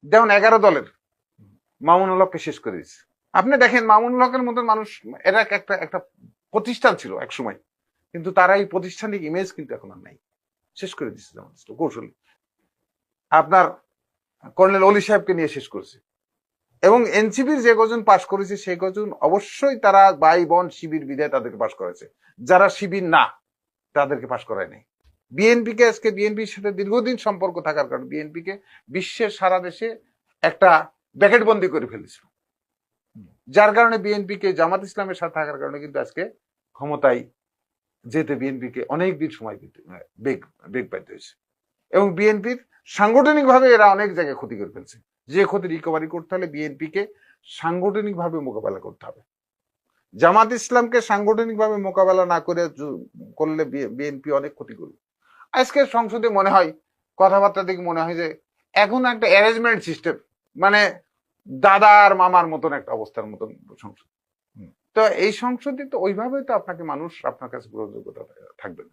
যেমন 11 দলের মামুনুল হককে শেষ করে দিচ্ছে। আপনি দেখেন মামুনুল হকের মতন মানুষ, এরা একটা একটা প্রতিষ্ঠান ছিল এক সময়, কিন্তু তারা এই প্রতিষ্ঠানিক ইমেজ কিন্তু এখন আর নাই, শেষ করে দিচ্ছে জামাত ইসলাম কৌশলী। আপনার কর্নেল অলি সাহেবকে নিয়ে শেষ করেছে, এবং এনসিপির যে কজন পাশ করেছে সেই কজন অবশ্যই তারা ভাই বোন শিবির বিদায় তাদেরকে পাশ করেছে, যারা শিবির না তাদেরকে পাশ করায় নাই। বিএনপিকে আজকে বিএনপির সাথে দীর্ঘদিন সম্পর্ক থাকার কারণে বিএনপিকে বিশ্বের সারা দেশে একটা ব্যাকেটবন্দি করে ফেলেছিল, যার কারণে বিএনপিকে জামাত ইসলামের সাথে থাকার কারণে কিন্তু আজকে ক্ষমতায় যেতে বিএনপিকে অনেক দিন সময় বেগ পাইতে হয়েছে। এবং বিএনপির সাংগঠনিক ভাবে এরা অনেক জায়গায় ক্ষতি করে ফেলছে, যে ক্ষতি রিকভারি করতে হলে বিএনপিকে সাংগঠনিক ভাবে মোকাবেলা করতে হবে। জামাত ইসলামকে সাংগঠনিক ভাবে মোকাবেলা না করলে বিএনপি অনেক ক্ষতি করবে। আজকে সংসদে মনে হয় কথাবার্তা দেখে মনে হয় যে এখন একটা অ্যারেঞ্জমেন্ট সিস্টেম, মানে দাদা আর মামার মতন একটা অবস্থার মতন সংসদ। তো এই সংসদে তো ওইভাবে তো আপনাকে মানুষ আপনার কাছে গ্রহণযোগ্যতা থাকবে না।